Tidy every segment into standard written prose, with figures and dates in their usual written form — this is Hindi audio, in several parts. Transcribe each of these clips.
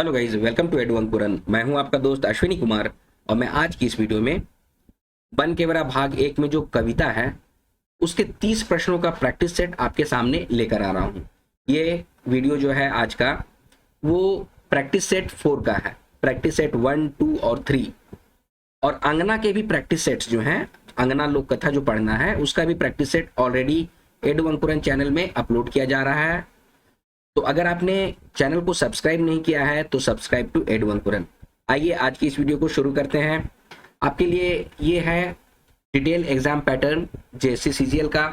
Hello guys, welcome to Edu Ankuran. मैं हूं आपका दोस्त अश्विनी कुमार और मैं आज की इस वीडियो में बन के बरा भाग 1 में जो कविता है उसके 30 प्रश्नों का प्रैक्टिस सेट आपके सामने लेकर आ रहा हूं। ये वीडियो जो है आज का वो प्रैक्टिस सेट 4 का है। प्रैक्टिस सेट 1, 2 और 3 और अंगना के भी प्रैक्टिस सेट्स जो हैं, अंगना लोक कथा जो पढ़ना है उसका भी प्रैक्टिस सेट ऑलरेडी एडू अंकुरन चैनल में अपलोड किया जा रहा है। तो अगर आपने चैनल को सब्सक्राइब नहीं किया है तो सब्सक्राइब टू एडू अंकुरन। आइए आज की इस वीडियो को शुरू करते हैं। आपके लिए ये है detail exam pattern JSC CGL का।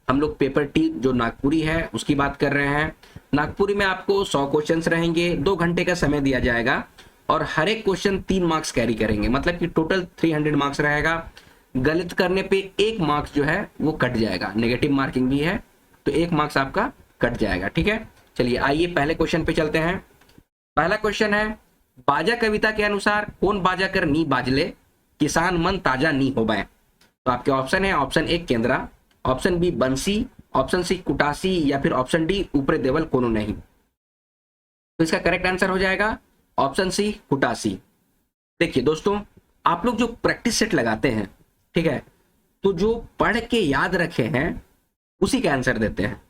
हम लोग पेपर टी जो नागपुरी है उसकी बात कर रहे हैं। नागपुरी में आपको 100 क्वेश्चंस रहेंगे, 2 घंटे का समय दिया जाएगा और हर एक क्वेश्चन 3 मार्क्स कैरी करेंगे, मतलब कि टोटल 300 मार्क्स रहेगा। गलत करने पे 1 मार्क्स जो है वो कट जाएगा, नेगेटिव मार्किंग भी है तो 1 मार्क्स आपका कट जाएगा। ठीक है, चलिए आइए पहले क्वेश्चन पे चलते हैं। पहला क्वेश्चन है, बाजा कविता के अनुसार कौन बाजा कर नी बाजले, किसान मन ताजा नी हो बैं। तो आपके ऑप्शन है, ऑप्शन ए केंद्रा, ऑप्शन बी बंसी, ऑप्शन सी कुटासी या फिर ऑप्शन डी ऊपरे देवल कोनो नहीं। तो इसका करेक्ट आंसर हो जाएगा ऑप्शन सी कुटासी। देखिए दोस्तों, आप लोग जो प्रैक्टिस सेट लगाते हैं, ठीक है, तो जो पढ़ के याद रखे हैं उसी का आंसर देते हैं।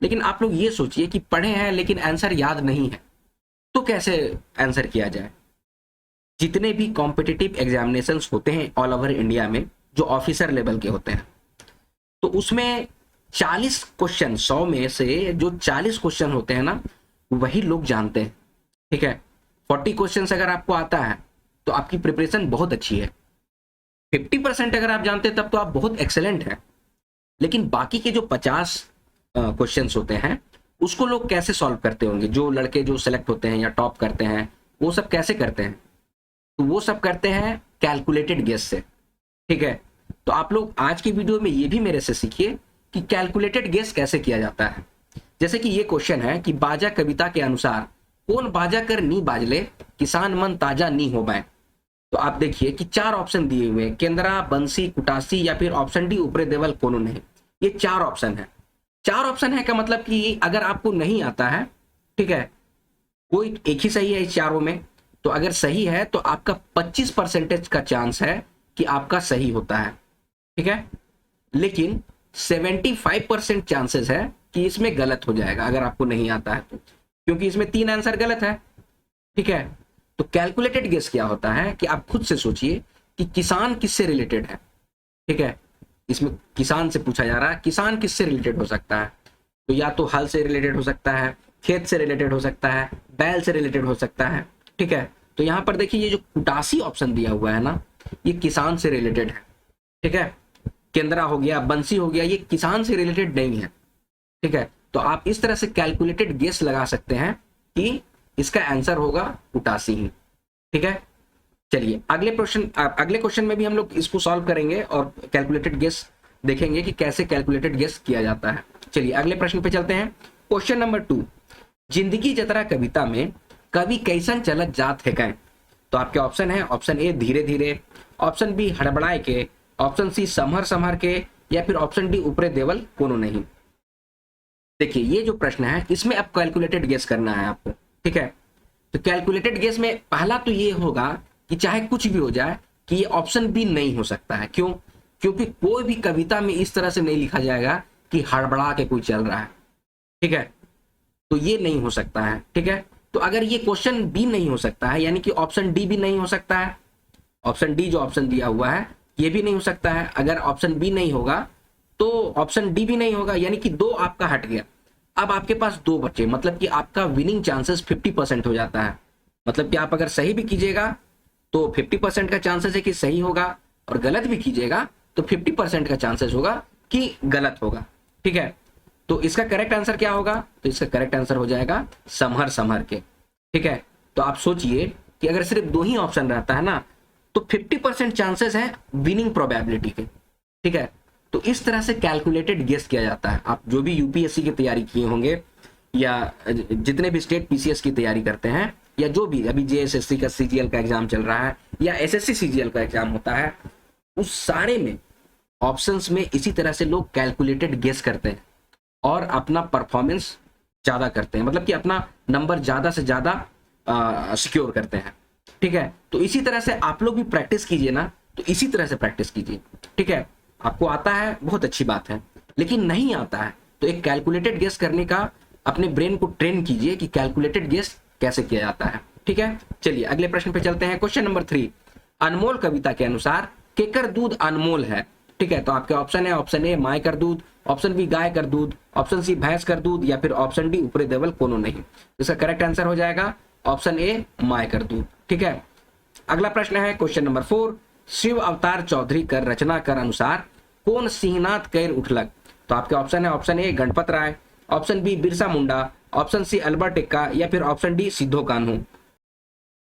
लेकिन आप लोग ये सोचिए कि पढ़े हैं लेकिन आंसर याद नहीं है तो कैसे आंसर किया जाए। जितने भी कॉम्पिटिटिव एग्जामिनेशंस होते हैं ऑल ओवर इंडिया में जो ऑफिसर लेवल के होते हैं, तो उसमें 40 क्वेश्चन, 100 में से जो 40 क्वेश्चन होते हैं ना वही लोग जानते हैं। ठीक है, 40 क्वेश्चन अगर आपको आता है तो आपकी प्रिपरेशन बहुत अच्छी है। 50% अगर आप जानते हैं तब तो आप बहुत एक्सेलेंट हैं। लेकिन बाकी के जो 50 क्वेश्चंस होते हैं उसको लोग कैसे सॉल्व करते होंगे। जो लड़के जो सेलेक्ट होते हैं या टॉप करते हैं वो सब कैसे करते हैं, तो वो सब करते हैं कैलकुलेटेड गेस से। ठीक है, तो आप लोग आज की वीडियो में ये भी मेरे से सीखिए कि कैलकुलेटेड गेस कैसे किया जाता है। जैसे कि ये क्वेश्चन है कि बाजा कविता के अनुसार कौन बाजा कर नी बाजले, किसान मन ताजा नी हो बैं। तो आप देखिए कि 4 ऑप्शन दिए हुए हैं, केंद्रा, बंसी, कुटासी या फिर ऑप्शन डी ऊपरे देवल कोनो नहीं। ये 4 ऑप्शन है। 4 ऑप्शन है का मतलब कि अगर आपको नहीं आता है, ठीक है, कोई एक ही सही है इस चारों में, तो अगर सही है तो आपका 25% का चांस है कि आपका सही होता है। ठीक है, लेकिन 75% चांसेस है कि इसमें गलत हो जाएगा अगर आपको नहीं आता है तो, क्योंकि इसमें 3 आंसर गलत है। ठीक है, तो कैलकुलेटेड गेस क्या होता है कि आप खुद से सोचिए कि किसान किससे रिलेटेड है। ठीक है, इसमें किसान से पूछा जा रहा है, किसान किससे रिलेटेड हो सकता है, तो या तो हल से रिलेटेड हो सकता है, खेत से रिलेटेड हो सकता है, बैल से रिलेटेड हो सकता है। ठीक है, तो यहां पर देखिए ये जो कुटासी ऑप्शन दिया हुआ है ना, ये किसान से रिलेटेड है। ठीक है, केंद्रा हो गया, बंसी हो गया, ये किसान से रिलेटेड नहीं है। ठीक है, तो आप इस तरह से कैलकुलेटेड गेस लगा सकते हैं कि इसका आंसर होगा कुटासी ही। ठीक है, चलिए अगले क्वेश्चन में भी हम लोग इसको सॉल्व करेंगे और कैलकुलेटेड गेस देखेंगे कि कैसे कैलकुलेटेड गेस किया जाता है। चलिए अगले प्रश्न पे चलते हैं। क्वेश्चन नंबर 2, जिंदगी जतरा कविता में कवि कैसन चलत जात है कैं। तो आपके ऑप्शन है, ऑप्शन ए धीरे धीरे, ऑप्शन बी हड़बड़ाए के, ऑप्शन सी समहर समहर के या फिर ऑप्शन डी ऊपरे देवल कोनो नहीं। देखिए ये जो प्रश्न है इसमें अब कैलकुलेटेड गेस करना है आपको। ठीक है, तो कैलकुलेटेड गेस में पहला तो ये होगा कि चाहे कुछ भी हो जाए कि ये ऑप्शन बी नहीं हो सकता है। क्यों? क्योंकि कोई भी कविता में इस तरह से नहीं लिखा जाएगा कि हड़बड़ा के कोई चल रहा है। ठीक है, तो ये नहीं हो सकता है। ठीक है, तो अगर ये क्वेश्चन बी नहीं हो सकता है यानी कि ऑप्शन डी भी नहीं हो सकता है। ऑप्शन डी जो ऑप्शन दिया हुआ है ये भी नहीं हो सकता है। अगर ऑप्शन बी नहीं होगा तो ऑप्शन डी भी नहीं होगा, यानी कि 2 आपका हट गया। अब आपके पास 2 बचे, मतलब कि आपका विनिंग चांसेस 50% हो जाता है। मतलब कि आप अगर सही भी कीजिएगा तो 50% का चांसेस है कि सही होगा और गलत भी कीजिएगा तो 50% का चांसेस होगा कि गलत होगा। ठीक है, तो इसका करेक्ट आंसर क्या होगा, तो इसका करेक्ट आंसर हो जाएगा समहर समहर के। ठीक है, तो आप सोचिए कि अगर सिर्फ 2 ही ऑप्शन रहता है ना तो 50% चांसेस है विनिंग प्रोबेबिलिटी के। ठीक है, तो इस तरह से कैलकुलेटेड गेस किया जाता है। आप जो भी यूपीएससी की तैयारी किए होंगे या जितने भी स्टेट पीसीएस की तैयारी करते हैं या जो भी अभी जेएसएससी का सीजीएल का एग्जाम चल रहा है या एसएससी सीजीएल का एग्जाम होता है, उस सारे में ऑप्शंस में इसी तरह से लोग कैलकुलेटेड गेस करते हैं और अपना परफॉर्मेंस ज्यादा करते हैं, मतलब कि अपना नंबर ज्यादा से ज्यादा सिक्योर करते हैं। ठीक है, तो इसी तरह से आप लोग भी प्रैक्टिस कीजिए ना, तो इसी तरह से प्रैक्टिस कीजिए। ठीक है, आपको आता है बहुत अच्छी बात है, लेकिन नहीं आता है तो एक कैलकुलेटेड गेस करने का अपने ब्रेन को ट्रेन कीजिए कि कैलकुलेटेड गेस कैसे किया जाता है। ठीक है, चलिए अगले प्रश्न पे चलते हैं। क्वेश्चन नंबर 3, अनमोल कविता के अनुसार केकर दूध अनमोल है। ठीक है, तो आपके ऑप्शन है, ऑप्शन ए माय कर दूध, ऑप्शन बी गाय कर दूध, ऑप्शन सी भैंस कर दूध, या फिर ऑप्शन डी ऊपरे देवल कोनो नहीं। इसका करेक्ट आंसर हो जाएगा ऑप्शन ए माय कर दूध। ठीक है, अगला प्रश्न है क्वेश्चन नंबर 4, शिव अवतार चौधरी कर रचना कर अनुसार कौन सिंहनाथ कैर उठलक। तो आपके ऑप्शन है, option A Ganpat Rai, option B Birsa Munda, option C Albert Ekka, या फिर ऑप्शन डी सिद्धो कान्हू।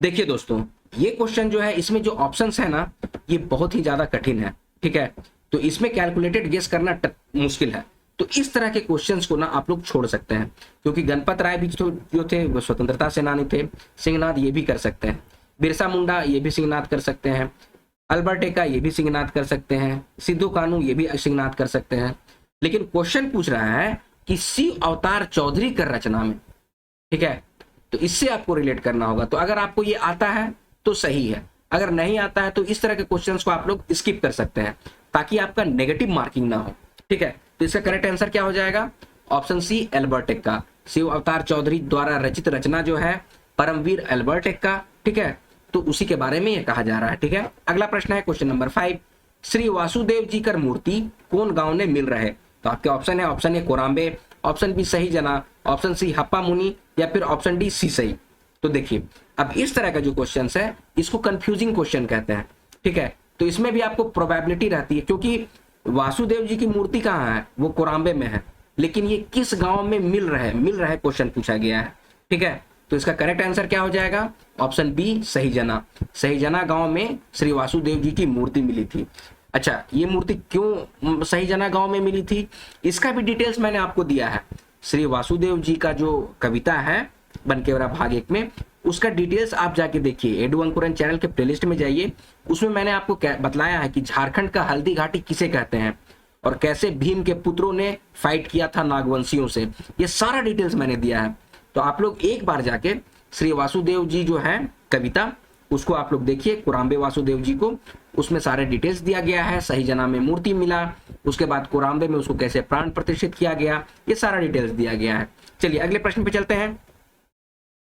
देखिए दोस्तों, ये क्वेश्चन जो है इसमें जो ऑप्शंस है ना ये बहुत ही ज्यादा कठिन है। ठीक है, तो इसमें कैलकुलेटेड गेस करना मुश्किल है। तो इस तरह के क्वेश्चंस को ना आप लोग छोड़ सकते हैं, क्योंकि गणपत राय भी जो थे वो स्वतंत्रता सेनानी थे, सिंहनाथ ये भी कर सकते हैं, बिरसा मुंडा ये भी सिंहनाथ कर सकते हैं, अल्बर्ट एक्का ये भी सिंहनाथ कर सकते हैं, सिद्धू कान्हू ये भी सिंहनाथ कर सकते हैं। लेकिन क्वेश्चन पूछ रहा है कि शिव अवतार चौधरी कर रचना में। ठीक है, तो इससे आपको रिलेट करना होगा। तो अगर आपको ये आता है तो सही है, अगर नहीं आता है तो इस तरह के क्वेश्चंस को आप लोग स्किप कर सकते हैं, ताकि आपका नेगेटिव मार्किंग ना हो। ठीक है, तो इसका करेक्ट आंसर क्या हो जाएगा, ऑप्शन सी अल्बर्ट एक्का। शिव अवतार चौधरी द्वारा रचित रचना जो है परमवीर अल्बर्ट एक्का। ठीक है, तो उसी के बारे में ये कहा जा रहा है। ठीक है, अगला प्रश्न है क्वेश्चन नंबर 5, श्री वासुदेव जी कर मूर्ति कौन गांव ने मिल रहे। तो आपके ऑप्शन है, ऑप्शन ए कोराम्बे, ऑप्शन बी सही जना, ऑप्शन सी हप्पा मुनि, या फिर ऑप्शन डी सीसई। तो देखिए, अब इस तरह का जो क्वेश्चन है इसको कंफ्यूजिंग क्वेश्चन कहते हैं। ठीक है, तो इसमें भी आपको प्रोबेबिलिटी रहती है, क्योंकि वासुदेव जी की मूर्ति कहाँ है, वो कोराम्बे में है, लेकिन ये किस गांव में मिल रहा है क्वेश्चन पूछा गया है। ठीक है, तो इसका करेक्ट आंसर क्या हो जाएगा, ऑप्शन बी सही जना गांव में श्री वासुदेव जी की मूर्ति मिली थी। अच्छा, ये मूर्ति क्यों सही जना गांव में मिली थी, इसका भी डिटेल्स मैंने आपको दिया है। श्री वासुदेव जी का जो कविता है बनकेवरा भाग 1 में, उसका डिटेल्स आप जाके देखिए, एडू अंकुरन चैनल के प्लेलिस्ट में जाइए, उसमें मैंने आपको बतलाया है कि झारखंड का हल्दी घाटी किसे कहते हैं और कैसे भीम के पुत्रों ने फाइट किया था नागवंशियों से। ये सारा डिटेल्स मैंने दिया है, तो आप लोग एक बार जाके श्री वासुदेव जी जो है कविता उसको आप लोग देखिए, कोराम्बे वासुदेव जी को, उसमें सारे डिटेल्स दिया गया है, सही जना में मूर्ति मिला, उसके बाद कोराम्बे में उसको कैसे प्राण प्रतिष्ठित किया गया, ये सारा डिटेल्स दिया गया है। चलिए अगले प्रश्न पे चलते हैं।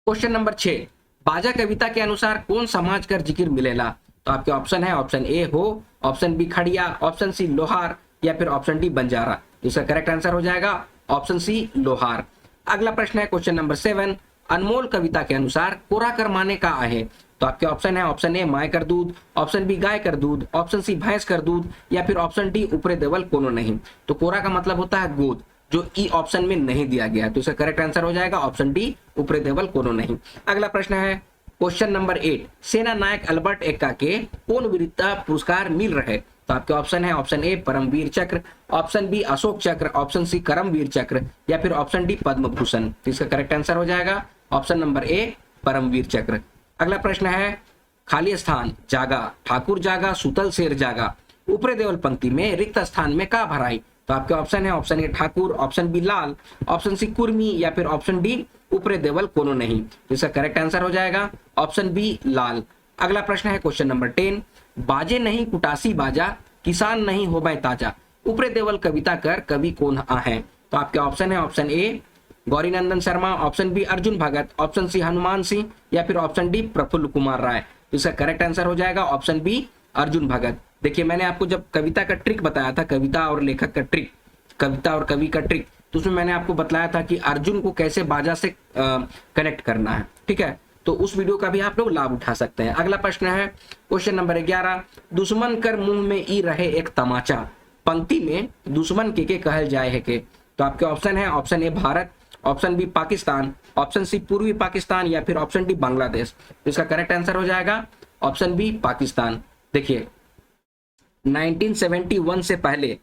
क्वेश्चन नंबर 6, बाजा कविता के अनुसार कौन समाज कर जिक्र मिलेला। तो आपके ऑप्शन है, ऑप्शन ए हो, ऑप्शन बी खड़िया, ऑप्शन सी लोहार, या फिर ऑप्शन डी बंजारा। इसका करेक्ट आंसर हो जाएगा ऑप्शन सी लोहार। अगला प्रश्न है क्वेश्चन नंबर 7, अनमोल कविता के अनुसार कोरा कर माने का आहे। तो आपके ऑप्शन है, ऑप्शन ए माय कर दूध, ऑप्शन बी गाय कर दूध, ऑप्शन सी भैंस कर दूध, या फिर ऑप्शन डी ऊपरे देवल कोनो नहीं। तो कोरा का मतलब होता है गोद, जो ई ऑप्शन में नहीं दिया गया है, तो इसका करेक्ट आंसर हो जाएगा ऑप्शन डी ऊपरे देवल कोनो नहीं। अगला प्रश्न है क्वेश्चन नंबर 8, सेना नायक अल्बर्ट एक्का के कौन वीरता पुरस्कार मिल रहे। तो आपके ऑप्शन है, ऑप्शन ए परमवीर चक्र, ऑप्शन बी अशोक चक्र, ऑप्शन सी करमवीर चक्र, या फिर ऑप्शन डी पद्म भूषण। तो इसका करेक्ट आंसर हो जाएगा ऑप्शन नंबर ए परमवीर चक्र। अगला प्रश्न है, खाली स्थान जागा, ठाकुर जागा, सुतल शेर जागा, ऊपरे देवल पंक्ति में रिक्त स्थान में का भराई। तो आपके ऑप्शन है, option A Thakur, option B Lal, option C Kurmi, या फिर ऑप्शन डी ऊपरे देवल कोनो नहीं। तो इसका करेक्ट आंसर हो जाएगा ऑप्शन बी लाल। अगला प्रश्न है क्वेश्चन नंबर 10, बाजे नहीं कुटासी बाजा, किसान नहीं हो बै ताजा, ऊपरे देवल कविता कर कवि कौन है। तो आपके ऑप्शन है, option A Gaurinandan Sharma, option B Arjun Bhagat, option C Hanuman Singh, या फिर ऑप्शन डी प्रफुल्ल कुमार राय। तो इसका करेक्ट आंसर हो जाएगा ऑप्शन बी अर्जुन भगत। देखिए, मैंने आपको जब कविता का ट्रिक बताया था, कविता और लेखक का ट्रिक, कविता और कवि का ट्रिक, तो उसमें मैंने आपको बताया था कि अर्जुन को कैसे बाजा से कनेक्ट करना है। ठीक है, तो उस वीडियो का भी आप लोग लाभ उठा सकते हैं। अगला प्रश्न है क्वेश्चन नंबर 11, दुश्मन कर मुंह में ई रहे एक तमाचा, पंक्ति में दुश्मन के कहल जाए है के। तो आपके ऑप्शन है, option A Bharat, option B Pakistan, option C Purvi Pakistan, या फिर ऑप्शन डी बांग्लादेश। तो इसका करेक्ट आंसर हो जाएगा ऑप्शन बी पाकिस्तान। देखिए, 1971 से पहले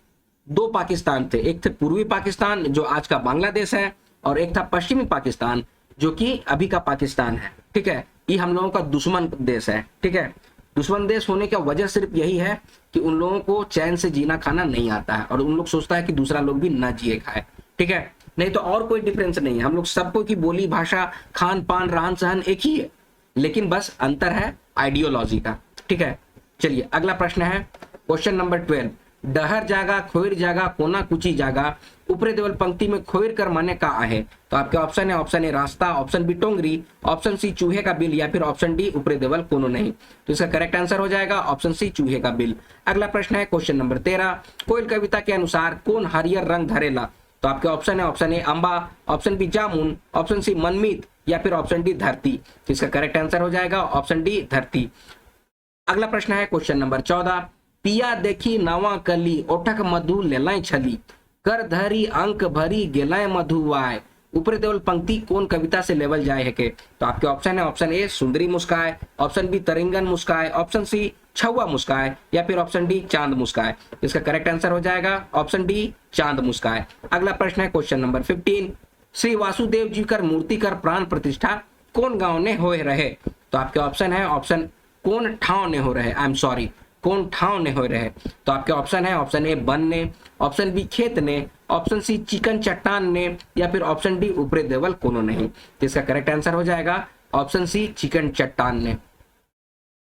2 पाकिस्तान थे, एक थे पूर्वी पाकिस्तान जो आज का बांग्लादेश है, और एक था पश्चिमी पाकिस्तान जो कि अभी का पाकिस्तान है। ठीक है, ये हम लोगों का दुश्मन देश है। ठीक है, दुश्मन देश होने का वजह सिर्फ यही है कि उन लोगों को चैन से जीना खाना नहीं आता है, और उन लोग सोचता है कि दूसरा लोग भी ना जिए खाए। ठीक है, नहीं तो और कोई डिफरेंस नहीं है, हम लोग सबको की बोली भाषा खान पान रहन सहन एक ही है। लेकिन बस अंतर है आइडियोलॉजी का। ठीक है, चलिए अगला प्रश्न है क्वेश्चन नंबर 12। डहर जागा खोइर जागा कोना कुची जागा ऊपरे देवल पंक्ति में खोइर कर माने का आहे। तो आपके ऑप्शन है, ऑप्शन ए रास्ता, ऑप्शन बी टोंगरी, ऑप्शन सी चूहे का बिल या फिर ऑप्शन डी ऊपरे देवल कोनो नहीं। तो इसका करेक्ट आंसर हो जाएगा ऑप्शन सी चूहे का बिल। अगला प्रश्न है क्वेश्चन नंबर 13। कोयल कविता के अनुसार कौन हरियर रंग धरेला। तो आपके ऑप्शन है, ऑप्शन ए अंबा, ऑप्शन बी जामुन, ऑप्शन सी मनमीत या फिर ऑप्शन डी धरती। तो इसका करेक्ट आंसर हो जाएगा ऑप्शन डी धरती। अगला प्रश्न है क्वेश्चन नंबर 14। पिया देखी नवा कली ओठक मधु लेलाय छली कर धरी अंक भरी गेलाय मधुवाय ऊपरी देवल पंक्ति कौन कविता से लेवल जाए है के। तो आपके ऑप्शन है, ऑप्शन ए सुंदरी मुस्काए, ऑप्शन बी तरिंगन मुस्काए, ऑप्शन सी छुआ मुस्काए या फिर ऑप्शन डी चांद मुस्काए। इसका करेक्ट आंसर हो जाएगा ऑप्शन डी चांद मुस्काए। अगला प्रश्न है क्वेश्चन नंबर 15। श्री वासुदेव जी कर मूर्ति कर प्राण प्रतिष्ठा कौन गांव ने होए रहे। तो आपके ऑप्शन है, ऑप्शन कौन ठाव ने हो रहे, आई एम सॉरी, कौन ठाव ने हो रहे। तो आपके ऑप्शन है, ऑप्शन ए बन ने, ऑप्शन बी खेत ने, ऑप्शन सी चिकन चट्टान ने या फिर ऑप्शन डी ऊपरे देवल कोनो नहीं। तो इसका करेक्ट आंसर हो जाएगा ऑप्शन सी चिकन चट्टान ने।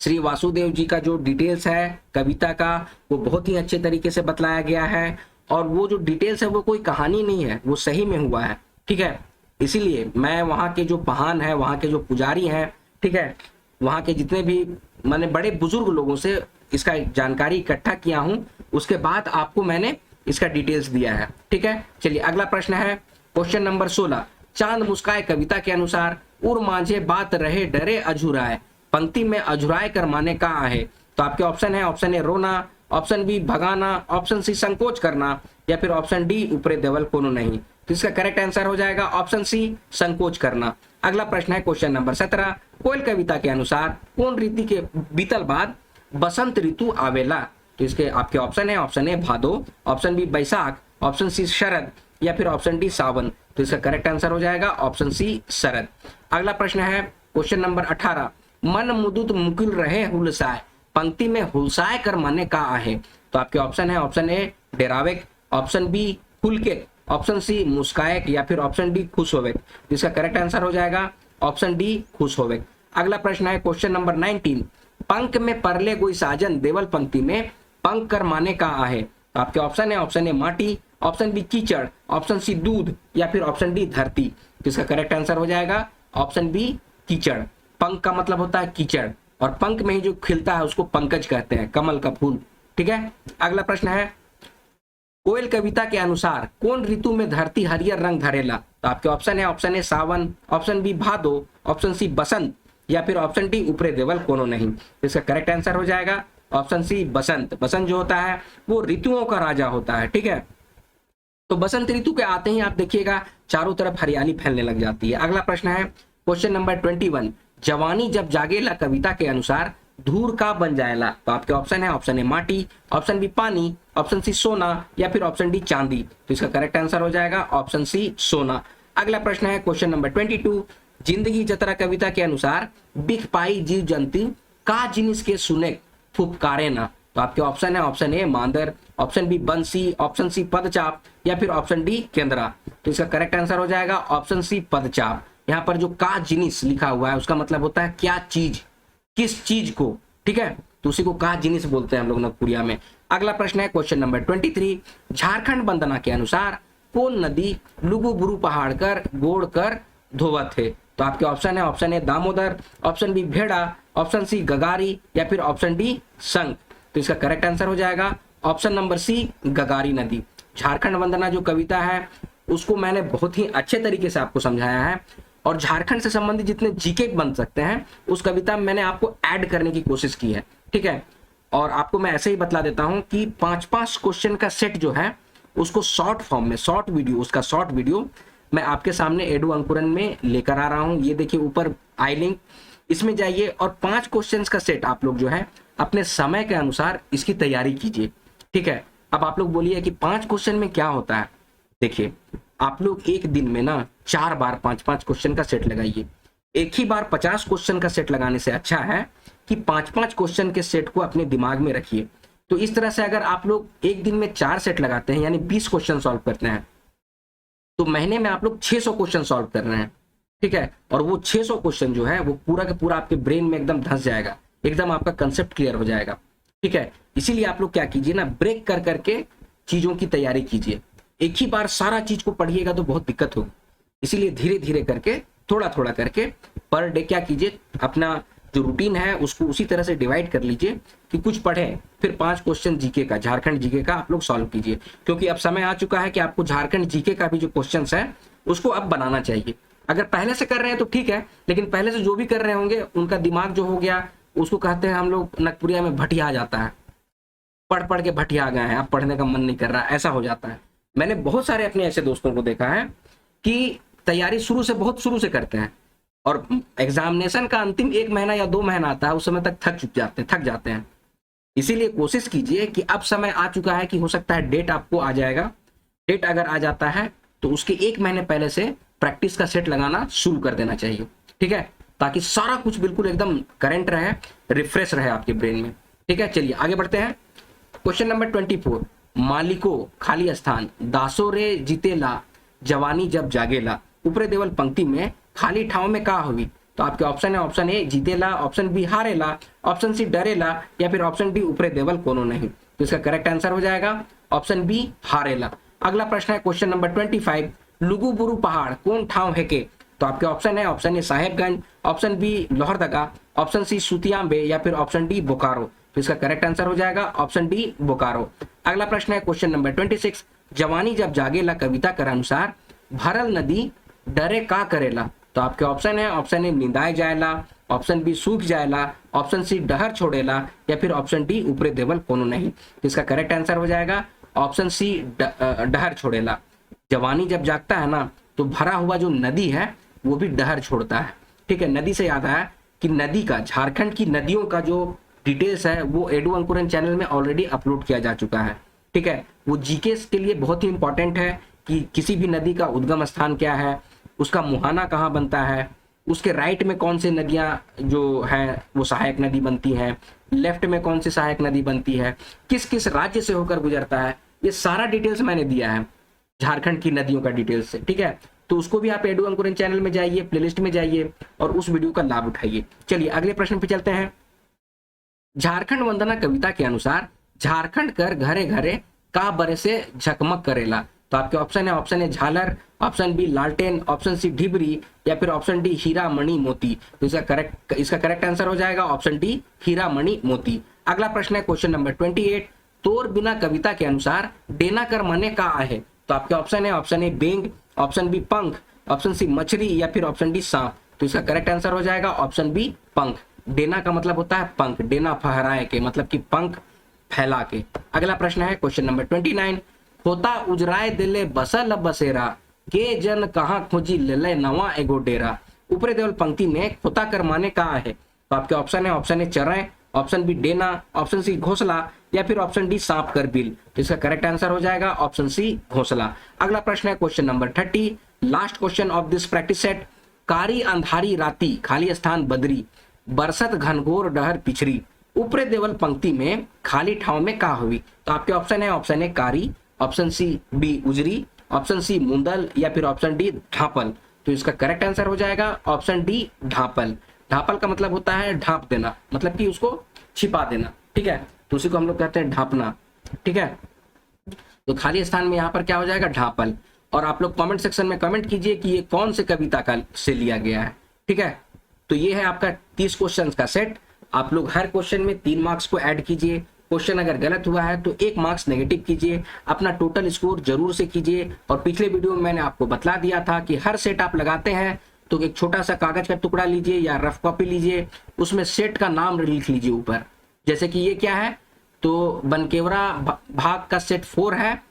श्री वासुदेव जी का जो डिटेल्स है कविता का वो बहुत ही अच्छे तरीके से बतलाया गया है और वो जो डिटेल्स है वो कोई कहानी नहीं है, वो सही में हुआ है। ठीक है, इसीलिए मैं वहाँ के जो पहान है, वहाँ के जो पुजारी हैं, ठीक है, वहाँ के जितने भी मैंने बड़े बुजुर्ग लोगों से इसका जानकारी इकट्ठा किया हूं, उसके बाद आपको मैंने इसका डिटेल्स दिया है। ठीक है, चलिए अगला प्रश्न है क्वेश्चन नंबर 16। चांद मुस्काए कविता के अनुसार उर मांझे बात रहे डरे अझुराए पंक्ति में अझुराए कर माने का आहे। तो आपके ऑप्शन है, ऑप्शन ए रोना, ऑप्शन बी भगाना, ऑप्शन सी संकोच करना या फिर ऑप्शन डी ऊपरे देवल कोनो नहीं। तो इसका करेक्ट आंसर हो जाएगा ऑप्शन सी संकोच करना। अगला प्रश्न है क्वेश्चन नंबर 17। कोयल कविता के अनुसार कौन रीति के बीतल बाद बसंत ऋतु आवेला। तो इसके आपके ऑप्शन है, ऑप्शन ए भादो, ऑप्शन बी बैसाख, ऑप्शन सी शरद या फिर ऑप्शन डी सावन। तो इसका करेक्ट आंसर हो जाएगा ऑप्शन सी शरद। अगला प्रश्न है क्वेश्चन नंबर 18। मन मुदुत मुकिल रहे हुलसाए पंक्ति में हुलसाए कर माने का आहे। तो आपके ऑप्शन है, ऑप्शन ए डेरावेक, ऑप्शन बी हुलके, ऑप्शन सी मुस्काएक या फिर ऑप्शन डी खुश होवेक। जिसका करेक्ट आंसर हो जाएगा ऑप्शन डी खुश होवेक। अगला प्रश्न है क्वेश्चन नंबर 19। पंख में परले कोई साजन देवल पंक्ति में पंख कर माने का आहे। तो आपके ऑप्शन है, ऑप्शन ए माटी, ऑप्शन बी कीचड़, ऑप्शन सी दूध या फिर ऑप्शन डी धरती। तो इसका करेक्ट आंसर हो जाएगा ऑप्शन बी कीचड़। पंख का मतलब होता है कीचड़ और पंख में ही जो खिलता है उसको पंकज कहते हैं, कमल का फूल। ठीक है, अगला प्रश्न है कोयल कविता के अनुसार कौन ऋतु में धरती हरियर रंग धरेला। तो आपके ऑप्शन है, ऑप्शन ए सावन, ऑप्शन बी भादो, ऑप्शन सी बसंत या फिर ऑप्शन डी ऊपरे देवल कोनो नहीं। इसका करेक्ट आंसर हो जाएगा ऑप्शन सी बसंत। बसंत जो होता है वो ऋतुओं का राजा होता है। ठीक है, तो बसंत ऋतु के आते ही आप देखिएगा चारों तरफ हरियाली फैलने लग जाती है। अगला प्रश्न है क्वेश्चन नंबर 21। जवानी जब जागेला कविता के अनुसार धूर का बन जाएला। तो आपके ऑप्शन है, ऑप्शन ए माटी, ऑप्शन बी पानी, ऑप्शन सी सोना या फिर ऑप्शन डी चांदी। तो इसका करेक्ट आंसर हो जाएगा ऑप्शन सी सोना। अगला प्रश्न है क्वेश्चन नंबर 22। जिंदगी जतरा कविता के अनुसार बिख पाई जीव जंतु का जिनिस के सुने फुफकारे ना। तो आपके ऑप्शन है, ऑप्शन ए मांदर, ऑप्शन बी बंसी, ऑप्शन सी पदचाप या फिर ऑप्शन डी केंद्रा। तो इसका करेक्ट आंसर हो जाएगा ऑप्शन सी पदचाप। यहाँ पर जो का जिनिस लिखा हुआ है उसका मतलब होता है क्या चीज, किस चीज को। ठीक है, तो उसी को का जिनिस बोलते हैं हम लोग नगपुरिया में। अगला प्रश्न है क्वेश्चन नंबर 23। झारखंड वंदना के अनुसार कौन नदी लुगु बुरु पहाड़ कर गोड़ कर धोवत है। तो आपके ऑप्शन है, option A Damodar, option B Bheda, option C Gagari या फिर ऑप्शन डी संग। तो इसका करेक्ट आंसर हो जाएगा ऑप्शन नंबर सी गगारी नदी। झारखंड वंदना जो कविता है उसको मैंने बहुत ही अच्छे तरीके से आपको समझाया है और झारखंड से संबंधित जितने जीके बन सकते हैं उस कविता में मैंने आपको ऐड करने की कोशिश की है। ठीक है, और आपको मैं ऐसे ही बतला देता हूं कि 5-5 क्वेश्चन का सेट जो है उसको शॉर्ट फॉर्म में, शॉर्ट वीडियो, उसका शॉर्ट वीडियो मैं आपके सामने एडू अंकुरन में लेकर आ रहा हूं। ये देखिए ऊपर आई लिंक, इसमें जाइए और 5 क्वेश्चंस का सेट आप लोग जो है अपने समय के अनुसार इसकी तैयारी कीजिए। ठीक है, अब आप लोग बोलिए कि 5 क्वेश्चन में क्या होता है। देखिए आप लोग एक दिन में ना 4 बार 5-5 क्वेश्चन का सेट लगाइए। एक ही बार 50 क्वेश्चन का सेट लगाने से अच्छा है कि 5-5 क्वेश्चन के सेट को अपने दिमाग में रखिए। तो इस तरह से अगर आप लोग एक दिन में 4 सेट लगाते हैं यानी 20 क्वेश्चन सॉल्व करते हैं तो महीने में आप लोग 600 क्वेश्चन सॉल्व कर रहे हैं। ठीक है, और वो 600 क्वेश्चन जो है वो पूरा का पूरा आपके ब्रेन में एकदम धंस जाएगा, एकदम आपका कंसेप्ट क्लियर हो जाएगा। ठीक है, इसीलिए आप लोग क्या कीजिए ना, ब्रेक कर करके चीजों की तैयारी कीजिए। एक ही बार सारा चीज को पढ़िएगा तो बहुत दिक्कत होगी, इसीलिए धीरे धीरे करके, थोड़ा थोड़ा करके पर डे क्या कीजिए, अपना जो रूटीन है उसको उसी तरह से डिवाइड कर लीजिए कि कुछ पढ़े, फिर 5 क्वेश्चन जीके का, झारखंड जीके का आप लोग सॉल्व कीजिए, क्योंकि अब समय आ चुका है कि आपको झारखंड जीके का भी जो क्वेश्चन है उसको अब बनाना चाहिए। अगर पहले से कर रहे हैं तो ठीक है, लेकिन पहले से जो भी कर रहे होंगे उनका दिमाग जो हो गया, उसको कहते हैं हम लोग नगपुरिया में भटिया जाता है, पढ़ पढ़ के भटिया गए हैं, अब पढ़ने का मन नहीं कर रहा, ऐसा हो जाता है। मैंने बहुत सारे अपने ऐसे दोस्तों को देखा है कि तैयारी बहुत शुरू से करते हैं, और एग्जामिनेशन का अंतिम 1 महीना या 2 महीना आता है, उस समय तक थक जाते हैं। इसीलिए कोशिश कीजिए कि अब समय आ चुका है कि हो सकता है डेट आपको आ जाएगा, डेट अगर आ जाता है तो उसके 1 महीने पहले से प्रैक्टिस का सेट लगाना शुरू कर देना चाहिए। ठीक है, ताकि सारा कुछ बिल्कुल एकदम करंट रहे, रिफ्रेश रहे आपके ब्रेन में। ठीक है, चलिए आगे बढ़ते हैं। क्वेश्चन नंबर 24, मालिको खाली स्थान दासो रे जीतेला जवानी जब जागेला, ऊपरे देवल पंक्ति में खाली ठाव में का हुई? तो आपके ऑप्शन है, ऑप्शन ए जीतेला, ऑप्शन बी हारेला, ऑप्शन सी डरेला, या फिर ऑप्शन डी ऊपरे देवल कोनो नहीं। तो इसका करेक्ट आंसर हो जाएगा ऑप्शन बी हारेला। अगला प्रश्न है क्वेश्चन नंबर 25, लुगुबुरु पहाड़ कौन ठाव है के? तो आपके ऑप्शन है, option A Sahebganj, option B Lohardaga, option C Sutiyambe, या फिर ऑप्शन डी बोकारो। तो इसका करेक्ट आंसर हो जाएगा ऑप्शन डी बोकारो। अगला प्रश्न है क्वेश्चन नंबर 26, जवानी जब जागेला कविता कर अनुसार भरल नदी डरे का करेला? तो आपके ऑप्शन है, ऑप्शन ए निंदाए जाएला, ऑप्शन बी सूख जाएला, ऑप्शन सी डहर छोड़ेला, या फिर ऑप्शन डी ऊपरे देवल कोनो नहीं। तो इसका करेक्ट आंसर हो जाएगा ऑप्शन सी डहर छोड़ेला। जवानी जब जागता है ना तो भरा हुआ जो नदी है वो भी डहर छोड़ता है। ठीक है, नदी से याद आया कि नदी का, झारखंड की नदियों का जो डिटेल्स है वो एडू अंकुरन चैनल में ऑलरेडी अपलोड किया जा चुका है। ठीक है, वो जीके के लिए बहुत ही इंपॉर्टेंट है कि किसी भी नदी का उद्गम स्थान क्या है, उसका मुहाना कहाँ बनता है, उसके राइट में कौन सी नदियां जो है वो सहायक नदी बनती हैं, लेफ्ट में कौन सी सहायक नदी बनती है, किस किस राज्य से होकर गुजरता है, ये सारा डिटेल्स मैंने दिया है झारखंड की नदियों का डिटेल्स से। ठीक है, तो उसको भी आप एडू अंकुरन चैनल में जाइए, प्लेलिस्ट में जाइए और उस वीडियो का लाभ उठाइए। चलिए अगले प्रश्न पे चलते हैं। झारखंड वंदना कविता के अनुसार झारखंड कर घरे घरे का बरे से झकमक करेला? तो आपके ऑप्शन है, ऑप्शन ए झालर, ऑप्शन बी लालटेन, ऑप्शन सी ढिबरी, या फिर ऑप्शन डी हीरा मणि मोती। तो इसका करेक्ट आंसर हो जाएगा ऑप्शन डी हीरा मणि मोती। अगला प्रश्न है क्वेश्चन नंबर 28, तोर बिना कविता के अनुसार डेना कर माने का है? तो आपके ऑप्शन है, ऑप्शन ए बेंग, ऑप्शन बी पंख, ऑप्शन सी मछली, या फिर ऑप्शन डी सांप। तो इसका करेक्ट आंसर हो जाएगा ऑप्शन बी पंख। डेना का मतलब होता है पंख, डेना फहराए के मतलब कि पंख फैला के। अगला प्रश्न है क्वेश्चन नंबर 29, होता उजराय दिले बसल बसेरा के जन कहाँ खोजी ले नवा एगो डेरा? ऊपरे देवल पंक्ति में खोता कर माने का है? तो आपके ऑप्शन है, ऑप्शन ए चरें, ऑप्शन बी डेना, ऑप्शन सी घोसला, या फिर ऑप्शन डी सांप कर बिल। तो इसका करेक्ट आंसर हो जाएगा ऑप्शन सी घोसला। अगला प्रश्न है question number 30, last question of this practice set, कारी अंधारी राती खाली स्थान बदरी बरसत घनघोर डहर पिछरी, ऊपरे देवल पंक्ति में खाली ठाव में का हुई? तो आपके ऑप्शन है, ऑप्शन ए कारी, ऑप्शन सी बी उजरी, ऑप्शन सी मुंदल, या फिर ऑप्शन डी ढापल। तो इसका करेक्ट आंसर हो जाएगा ऑप्शन डी ढापल। ढापल का मतलब होता है ढांप देना, मतलब कि उसको छिपा देना। ठीक है, तो उसी को हम लोग कहते हैं ढांपना। ठीक है, तो खाली स्थान में यहाँ पर क्या हो जाएगा? ढापल। और आप लोग कमेंट सेक्शन में कमेंट कीजिए कि ये कौन से कविता का से लिया गया है। ठीक है, तो ये है आपका 30 क्वेश्चन का सेट। आप लोग हर क्वेश्चन में 3 मार्क्स को ऐड कीजिए। क्वेश्चन अगर गलत हुआ है तो 1 मार्क्स नेगेटिव कीजिए। अपना टोटल स्कोर जरूर से कीजिए। और पिछले वीडियो में मैंने आपको बतला दिया था कि हर सेट आप लगाते हैं तो एक छोटा सा कागज का टुकड़ा लीजिए या रफ कॉपी लीजिए, उसमें सेट का नाम लिख लीजिए ऊपर। जैसे कि ये क्या है, तो बनकेवरा भाग का सेट 4 है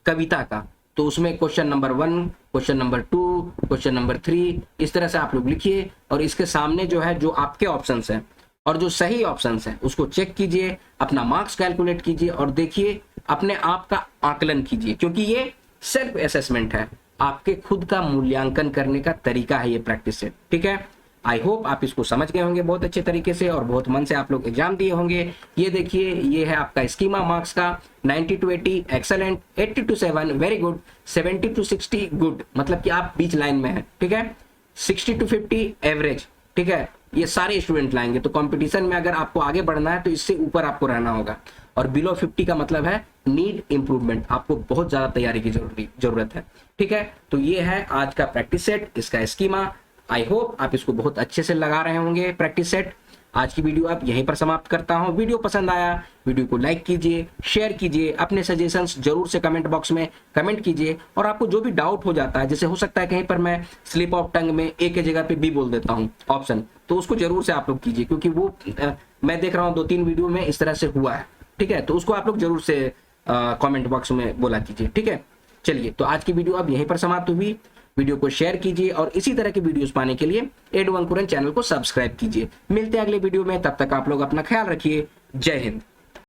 कविता का, तो उसमें question number 1, question number 2, question number 3, इस तरह से आप लोग लिखिए। और इसके सामने जो है जो आपके ऑप्शंस हैं और जो सही ऑप्शंस हैं उसको चेक कीजिए, अपना मार्क्स कैलकुलेट कीजिए और देखिए, अपने आप का आकलन कीजिए, क्योंकि ये सेल्फ असेसमेंट है, आपके खुद का मूल्यांकन करने का तरीका है ये प्रैक्टिस सेट। ठीक है, आई होप आप इसको समझ गए होंगे बहुत अच्छे तरीके से और बहुत मन से आप लोग एग्जाम दिए होंगे। ये देखिए, ये है आपका स्कीमा मार्क्स का 90 to 80 excellent, 80 to 7 very good, 70 to 60 good, मतलब कि आप बीच लाइन में हैं। ठीक है, 60 to 50 एवरेज, ठीक है, ये सारे स्टूडेंट लाएंगे। तो कंपटीशन में अगर आपको आगे बढ़ना है तो इससे ऊपर आपको रहना होगा। और बिलो 50 का मतलब है नीड इंप्रूवमेंट, आपको बहुत ज्यादा तैयारी की जरूरत है, ठीक है। तो ये है आज का प्रैक्टिस सेट, इसका स्कीमा। आई होप आप इसको बहुत अच्छे से लगा रहे होंगे प्रैक्टिस सेट। आज की वीडियो आप यहीं पर समाप्त करता हूं। वीडियो पसंद आया, वीडियो को लाइक कीजिए, शेयर कीजिए, अपने सजेशंस जरूर से कमेंट बॉक्स में कमेंट कीजिए। और आपको जो भी डाउट हो जाता है, जैसे हो सकता है कहीं पर मैं स्लिप ऑफ टंग में ए के जगह पे बी बोल देता हूं ऑप्शन, तो उसको जरूर से आप लोग कीजिए, क्योंकि वो मैं देख रहा हूं 2-3 वीडियो में इस तरह से हुआ है, ठीक है। तो उसको आप लोग जरूर से कमेंट बॉक्स में बोला कीजिए, ठीक है। चलिए, तो आज की वीडियो अब यहीं पर समाप्त हुई। वीडियो को शेयर कीजिए और इसी तरह की वीडियोस पाने के लिए एडू अंकुरन चैनल को सब्सक्राइब कीजिए। मिलते हैं अगले वीडियो में, तब तक आप लोग अपना ख्याल रखिए। जय हिंद।